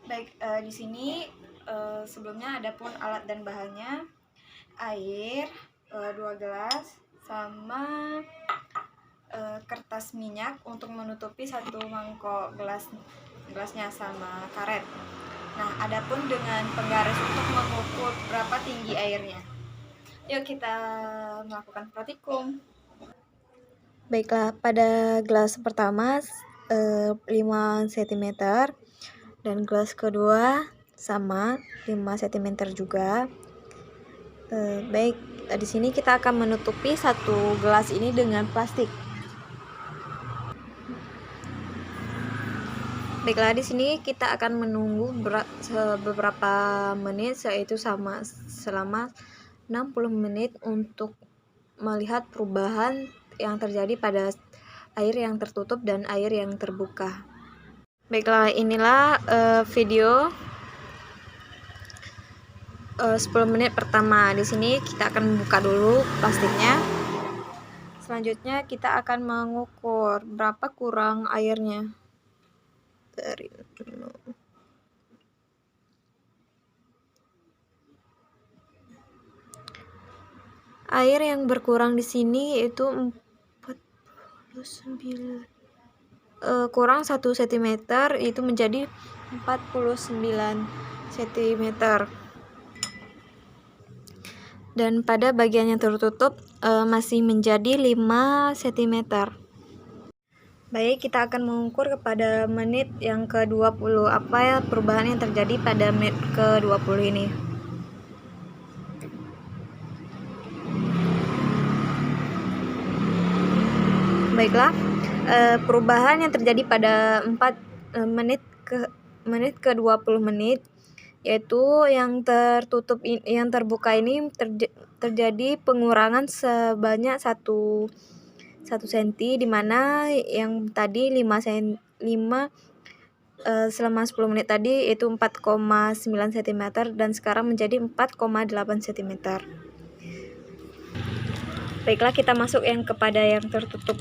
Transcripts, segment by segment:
Baik, di sini sebelumnya ada pun alat dan bahannya, air 2 gelas sama kertas minyak untuk menutupi satu mangkok gelasnya sama karet. Nah, adapun dengan penggaris untuk mengukur berapa tinggi airnya. Yuk kita melakukan praktikum. Baiklah, pada gelas pertama 5 cm dan gelas kedua sama 5 cm juga. Baik, di sini kita akan menutupi satu gelas ini dengan plastik. Baiklah, di sini kita akan menunggu beberapa menit, yaitu selama 60 menit untuk melihat perubahan yang terjadi pada air yang tertutup dan air yang terbuka. Baiklah, inilah video 10 menit pertama. Di sini kita akan buka dulu plastiknya. Selanjutnya kita akan mengukur berapa kurang airnya. Dari air yang berkurang di sini yaitu 49 kurang 1 cm, itu menjadi 49 cm. Dan pada bagian yang tertutup masih menjadi 5 cm. Baik, kita akan mengukur kepada menit yang ke-20 apa ya perubahan yang terjadi pada menit ke-20 ini. Baiklah, perubahan yang terjadi pada menit ke-20 menit, yaitu yang terbuka ini terjadi pengurangan sebanyak 1 cm, dimana yang tadi 5 selama 10 menit tadi itu 4,9 cm dan sekarang menjadi 4,8 cm. Baiklah, kita masuk kepada yang tertutup.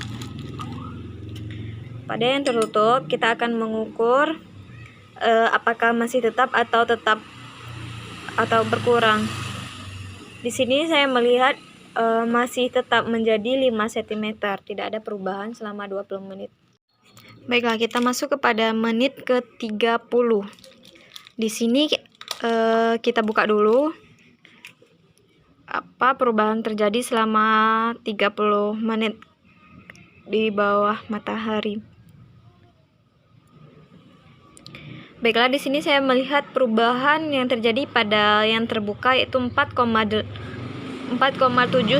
Pada yang tertutup kita akan mengukur apakah masih tetap atau berkurang. Di sini saya melihat masih tetap menjadi 5 cm, tidak ada perubahan selama 20 menit. Baiklah, kita masuk kepada menit ke-30. Di sini kita buka dulu apa perubahan terjadi selama 30 menit di bawah matahari. Baiklah, di sini saya melihat perubahan yang terjadi pada yang terbuka yaitu 4,7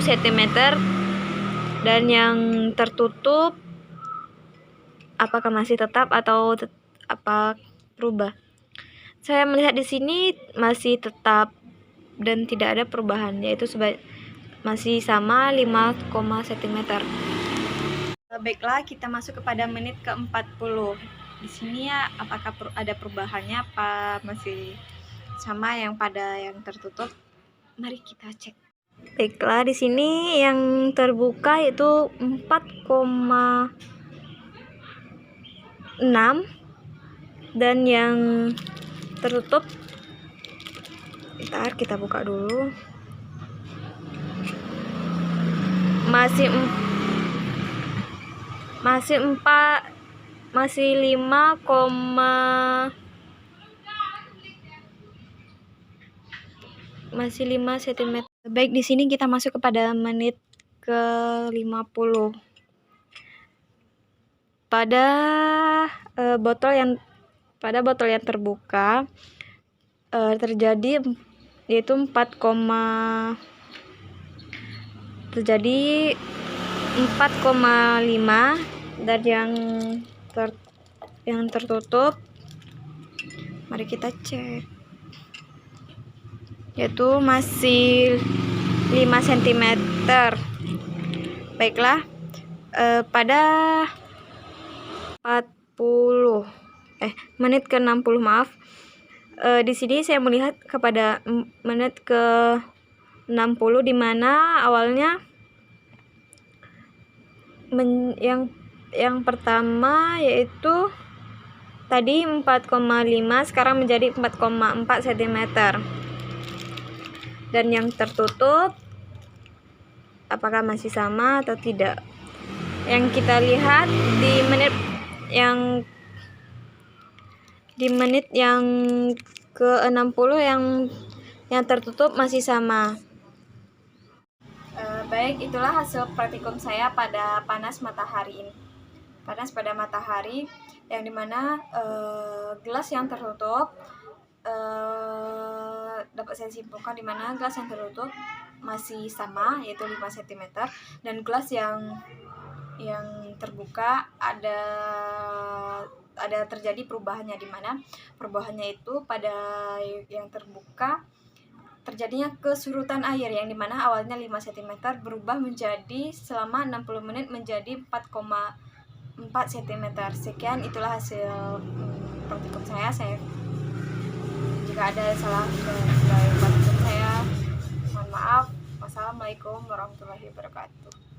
cm dan yang tertutup apakah masih tetap atau apa berubah. Saya melihat di sini masih tetap dan tidak ada perubahan, yaitu masih sama 5, cm. Baiklah, kita masuk kepada menit ke-40. Di sini ya apakah ada perubahannya apa masih sama yang pada yang tertutup? Mari kita cek. Baiklah, di sini yang terbuka itu 4,6 dan yang tertutup, bentar kita buka dulu, masih 5 cm. Baik, di sini kita masuk kepada menit ke-50. Pada botol yang terbuka terjadi yaitu 4,5 dan yang tertutup mari kita cek yaitu masih 5 cm. Baiklah, pada menit ke-60 maaf. Di sini saya melihat kepada menit ke-60 di mana awalnya yang pertama yaitu tadi 4,5, sekarang menjadi 4,4 cm. Dan yang tertutup apakah masih sama atau tidak? Yang kita lihat di menit yang ke-60 yang tertutup masih sama. Baik, itulah hasil praktikum saya pada panas matahari ini. Panas pada matahari, yang dimana gelas yang tertutup dapat saya simpulkan dimana gelas yang tertutup masih sama, yaitu 5 cm, dan gelas yang terbuka ada terjadi perubahannya, dimana perubahannya itu pada yang terbuka terjadinya kesurutan air, yang dimana awalnya 5 cm berubah menjadi selama 60 menit menjadi 4,4 cm. Sekian, itulah hasil praktikum saya. Jika ada salah dari praktikum saya, mohon maaf. Wassalamualaikum warahmatullahi wabarakatuh.